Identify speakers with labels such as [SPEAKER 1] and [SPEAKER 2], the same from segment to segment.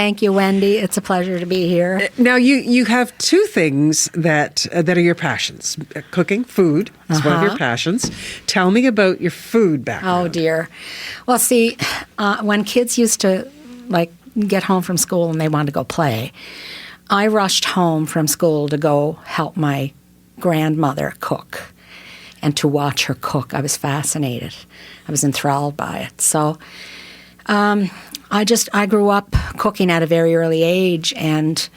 [SPEAKER 1] Thank you, Wendy. It's a pleasure to be here.
[SPEAKER 2] Now, you have two things that are your passions. Cooking, food is one of your passions. Tell me about your food background.
[SPEAKER 1] Oh, dear. Well, see, when kids used to, get home from school and they wanted to go play, I rushed home from school to go help my grandmother cook and to watch her cook. I was fascinated. I was enthralled by it. So I grew up cooking at a very early age, and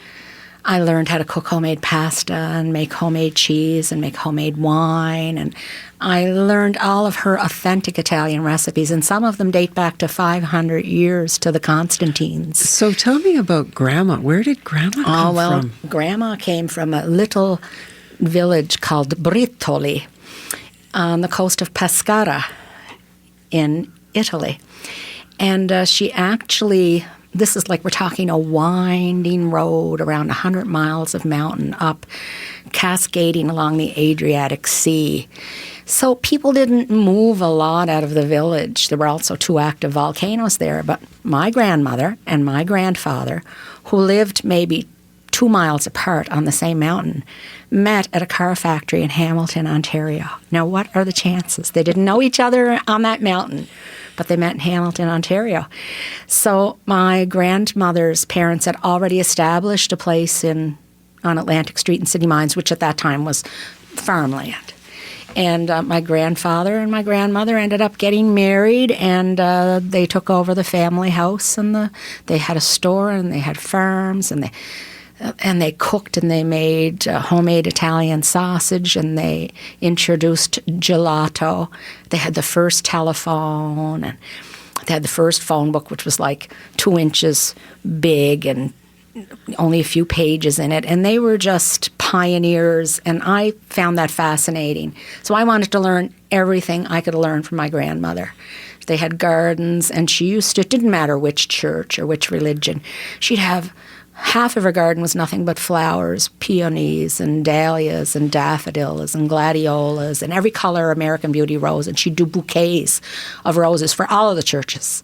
[SPEAKER 1] I learned how to cook homemade pasta and make homemade cheese and make homemade wine. And I learned all of her authentic Italian recipes, and some of them date back to 500 years to the Constantines.
[SPEAKER 2] So tell me about Grandma. Where did Grandma come from?
[SPEAKER 1] Grandma came from a little village called Britoli on the coast of Pescara in Italy. And she actually, this is like we're talking a winding road around 100 miles of mountain up, cascading along the Adriatic Sea. So people didn't move a lot out of the village. There were also 2 active volcanoes there. But my grandmother and my grandfather, who lived maybe 2 miles apart on the same mountain, met at a car factory in Hamilton, Ontario. Now, what are the chances? They didn't know each other on that mountain, but they met in Hamilton, Ontario. So my grandmother's parents had already established a place on Atlantic Street in City Mines, which at that time was farmland. And my grandfather and my grandmother ended up getting married, and they took over the family house, and they had a store, and they had farms, and they cooked, and they made homemade Italian sausage, and they introduced gelato. They had the first telephone, and they had the first phone book, which was like 2 inches big and only a few pages in it. And they were just pioneers, and I found that fascinating. So I wanted to learn everything I could learn from my grandmother. They had gardens, and it didn't matter which church or which religion, she'd have half of her garden was nothing but flowers, peonies and dahlias and daffodils and gladiolas and every color American Beauty rose. And she'd do bouquets of roses for all of the churches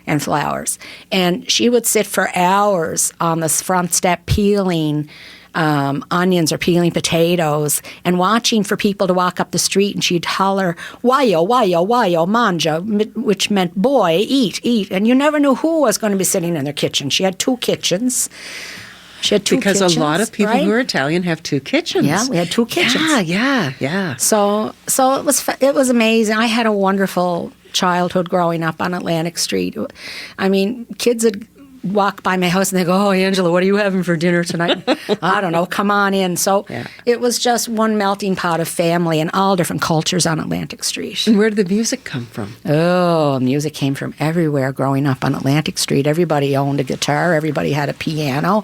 [SPEAKER 1] and flowers. And she would sit for hours on this front step peeling onions or peeling potatoes and watching for people to walk up the street, and she'd holler, "Wayo, wayo, wayo, manja," which meant boy, eat, eat. And you never knew who was going to be sitting in their kitchen. She had 2 kitchens.
[SPEAKER 2] Because a lot of people who are Italian have 2 kitchens.
[SPEAKER 1] Yeah, we had 2 kitchens.
[SPEAKER 2] Yeah.
[SPEAKER 1] So it was amazing. I had a wonderful childhood growing up on Atlantic Street. I mean, kids would walk by my house and they go, "Oh, Angela, what are you having for dinner tonight?" "I don't know, come on in." So It was just one melting pot of family and all different cultures on Atlantic Street.
[SPEAKER 2] And where did the music come from?
[SPEAKER 1] Oh, music came from everywhere growing up on Atlantic Street. Everybody owned a guitar. Everybody had a piano.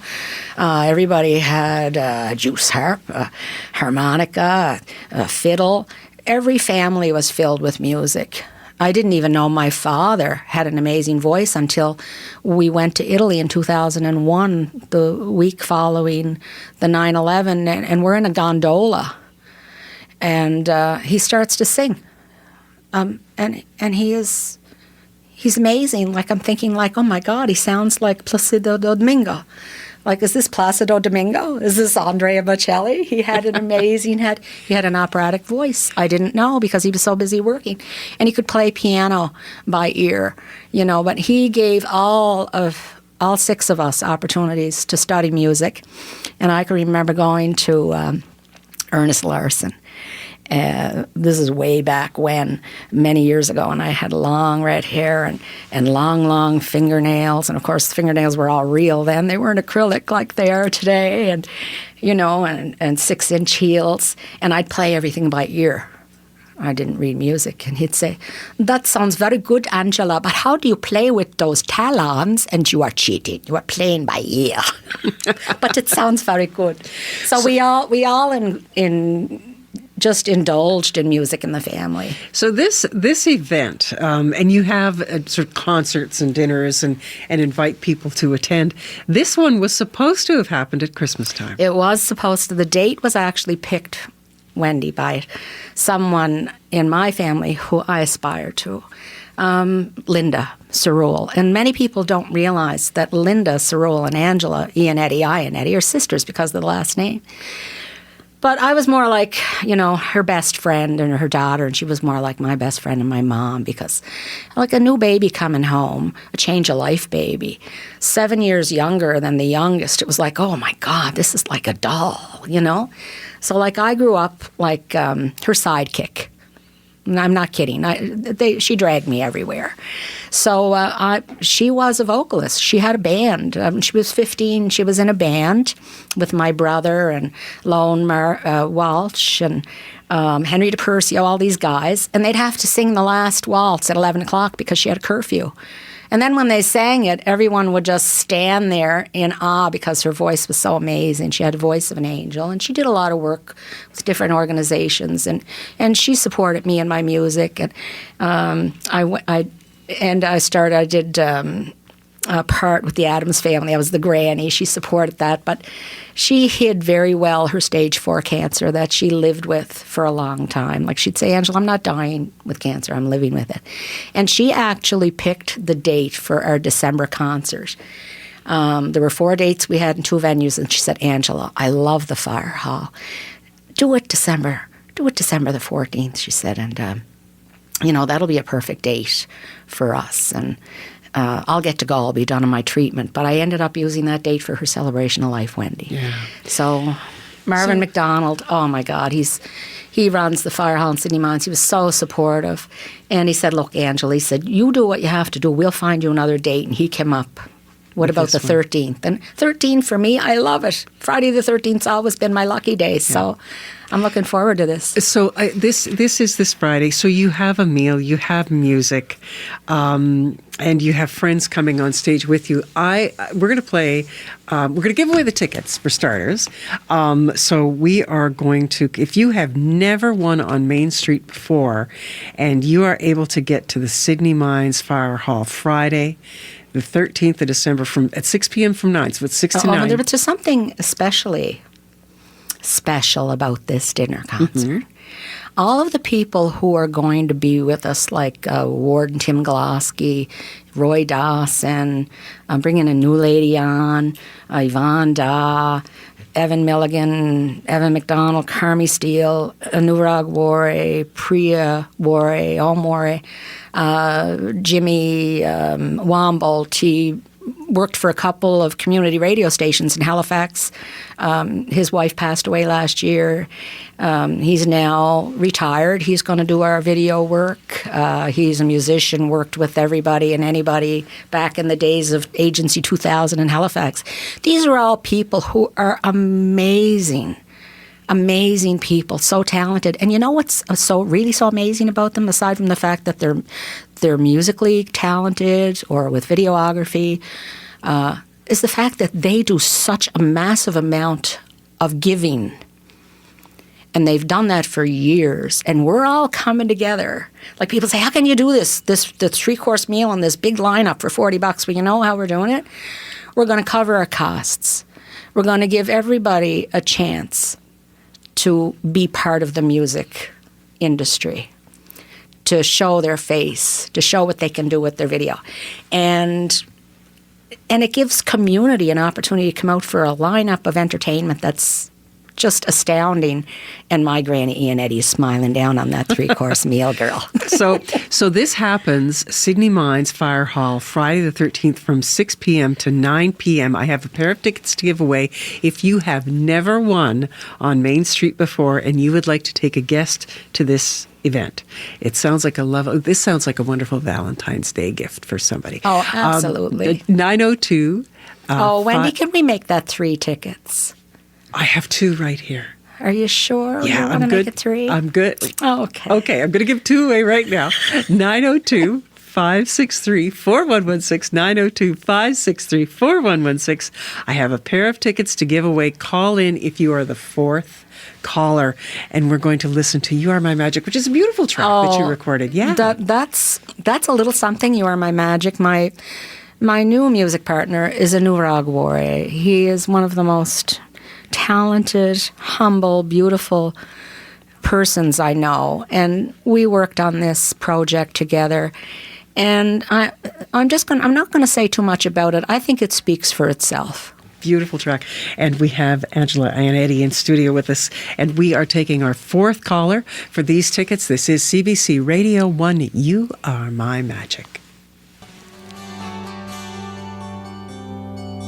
[SPEAKER 1] Everybody had a juice harp, a harmonica, a fiddle. Every family was filled with music. I didn't even know my father had an amazing voice until we went to Italy in 2001, the week following the 9/11, and we're in a gondola. And he starts to sing. And he's amazing. Like, I'm thinking, oh my God, he sounds like Placido Domingo. Like, is this Placido Domingo? Is this Andrea Bocelli? He had an amazing he had an operatic voice. I didn't know because he was so busy working. And he could play piano by ear, but he gave all 6 of us opportunities to study music. And I can remember going to Ernest Larson. This is way back when, many years ago, and I had long red hair and long fingernails. And, of course, the fingernails were all real then. They weren't acrylic like they are today, and 6-inch heels. And I'd play everything by ear. I didn't read music. And he'd say, "That sounds very good, Angela, but how do you play with those talons?" And you are cheating. You are playing by ear. But it sounds very good. So we all just indulged in music in the family.
[SPEAKER 2] So this event, and you have sort of concerts and dinners and invite people to attend. This one was supposed to have happened at Christmas time.
[SPEAKER 1] It was supposed to. The date was actually picked, Wendy, by someone in my family who I aspire to. Linda Cerule. And many people don't realize that Linda Cerule and Angela Ionetti are sisters because of the last name. But I was more like, her best friend and her daughter, and she was more like my best friend and my mom because, like a new baby coming home, a change of life baby, 7 years younger than the youngest, it was like, oh my God, this is like a doll, So like I grew up like her sidekick. I'm not kidding. She dragged me everywhere. So she was a vocalist. She had a band. She was 15. She was in a band with my brother and Lone Walsh and Henry DePercio, all these guys. And they'd have to sing the last waltz at 11 o'clock because she had a curfew. And then when they sang it, everyone would just stand there in awe because her voice was so amazing. She had the voice of an angel, and she did a lot of work with different organizations, and she supported me in my music. And I did a part with the Addams Family. I was the granny. She supported that, but she hid very well her stage 4 cancer that she lived with for a long time. Like she'd say, Angela, I'm not dying with cancer. I'm living with it. And she actually picked the date for our December concert. There were 4 dates we had in 2 venues, and she said, Angela, I love the Fire Hall. Do it December the 14th, she said, and that'll be a perfect date for us. And I'll get to go. I'll be done on my treatment. But I ended up using that date for her celebration of life, Wendy.
[SPEAKER 2] Yeah.
[SPEAKER 1] So Marvin McDonald, oh my God, he runs the Fire Hall in Sydney Mines. He was so supportive. And he said, look, Angela, he said, you do what you have to do. We'll find you another date. And he came up. What about the 13th? And 13 for me, I love it. Friday the 13th's always been my lucky day. So I'm looking forward to this. So
[SPEAKER 2] this is this Friday. So you have a meal, you have music, and you have friends coming on stage with you. We're going to play. We're going to give away the tickets for starters. So we are going to. If you have never won on Main Street before, and you are able to get to the Sydney Mines Fire Hall Friday, the 13th of December at 6 p.m. from 9, so it's 6 to 9.
[SPEAKER 1] But there's something especially special about this dinner concert. Mm-hmm. All of the people who are going to be with us, like Warden Tim Gillespie, Roy Dawson, I'm bringing a new lady on, Yvonne Da, Evan Milligan, Evan McDonald, Carmi Steele, Anurag Wore, Priya Wore, Omore, Jimmy Wombolt. He worked for a couple of community radio stations in Halifax. His wife passed away last year. He's now retired. He's going to do our video work. He's a musician, worked with everybody and anybody back in the days of Agency 2000 in Halifax. These are all people who are amazing. Amazing people, so talented. And you know what's so amazing about them, aside from the fact that they're musically talented or with videography, is the fact that they do such a massive amount of giving. And they've done that for years. And we're all coming together. Like people say, how can you do this the 3-course meal and this big lineup for $40? Well, you know how we're doing it? We're going to cover our costs. We're going to give everybody a chance to be part of the music industry, to show their face, to show what they can do with their video. And it gives community an opportunity to come out for a lineup of entertainment that's just astounding. And my Granny Ionetti is smiling down on that 3-course meal, girl.
[SPEAKER 2] So this happens, Sydney Mines Fire Hall, Friday the 13th from 6 p.m. to 9 p.m. I have a pair of tickets to give away. If you have never won on Main Street before and you would like to take a guest to this event, this sounds like a wonderful Valentine's Day gift for somebody.
[SPEAKER 1] Oh, absolutely.
[SPEAKER 2] 902.
[SPEAKER 1] Wendy, can we make that 3 tickets?
[SPEAKER 2] I have 2 right here.
[SPEAKER 1] Are you sure?
[SPEAKER 2] Yeah,
[SPEAKER 1] I'm good. Make it 3?
[SPEAKER 2] I'm good.
[SPEAKER 1] Oh, okay.
[SPEAKER 2] Okay, I'm going to give 2 away right now. 902 563-4116, 902-563-4116. I have a pair of tickets to give away. Call in if you are the 4th caller, and we're going to listen to You Are My Magic, which is a beautiful track that you recorded. Yeah.
[SPEAKER 1] That's a little something, You Are My Magic. My new music partner is Anurag Wore. He is one of the most talented, humble, beautiful persons I know. And we worked on this project together. And I'm not going to say too much about it. I think it speaks for itself.
[SPEAKER 2] Beautiful track. And we have Angela Ionetti in studio with us. And we are taking our fourth caller for these tickets. This is CBC Radio 1. You Are My Magic.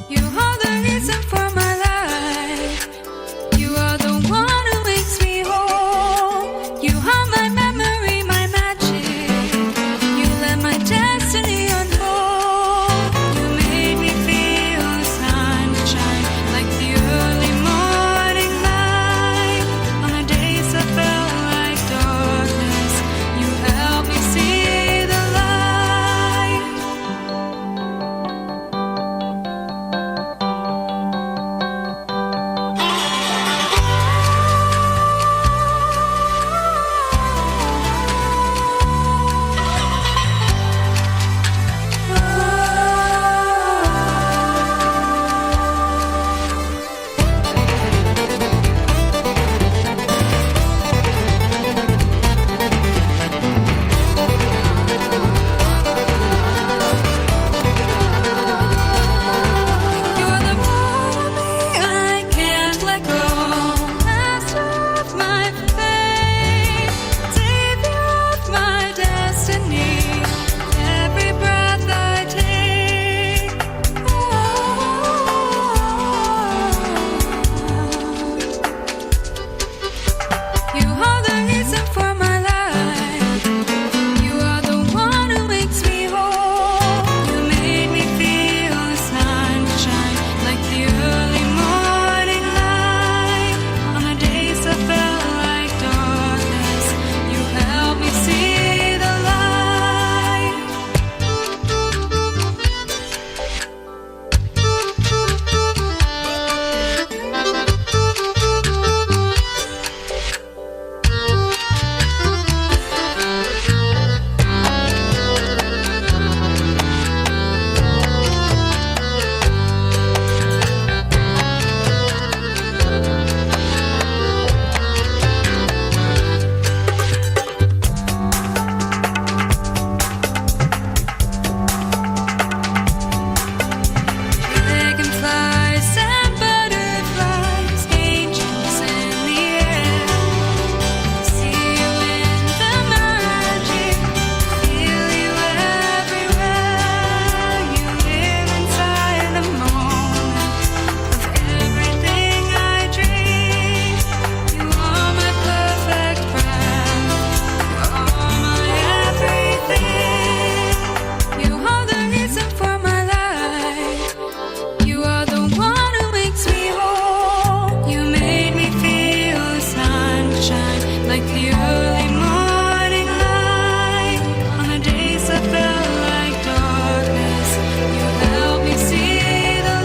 [SPEAKER 3] You are the reason for my life. You are the one who makes me whole. You are my memory, my magic. You let my destiny unfold. You made me feel the sunshine like the early morning light. On the days that felt like darkness, you helped me see the light. You're the part of me I can't let go. Master of my fate, savior of my destiny. Every breath I take. You are the reason for my life. You are the one who makes me whole. You made me feel the sunshine like the early morning light. On the days that felt like darkness, you helped me see the dragonflies and butterflies, angels in the air. See you in the magic, feel you everywhere. You live inside the moment of everything I dream. You are my perfect friend. You are my everything. You are the reason for my life. You are the one who makes me whole. You made me feel the sunshine like the early morning light. On the days that felt like darkness, you helped me see the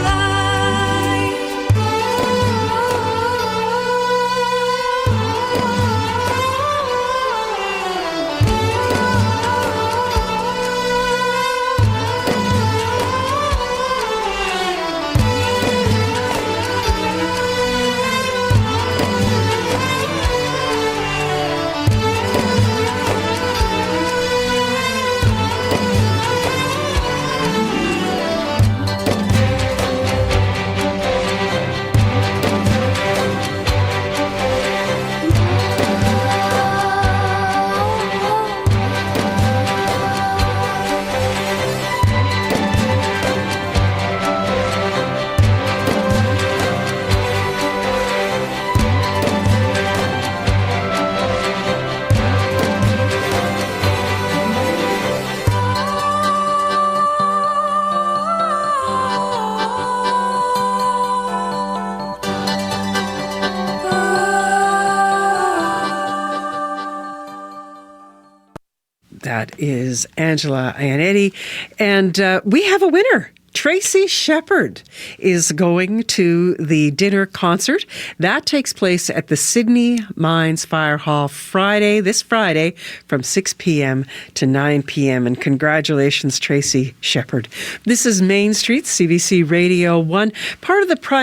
[SPEAKER 2] That is Angela Ionetti. And we have a winner. Tracy Shepherd is going to the dinner concert. That takes place at the Sydney Mines Fire Hall this Friday, from 6 p.m. to 9 p.m. And congratulations, Tracy Shepherd. This is Main Street, CBC Radio 1, part of the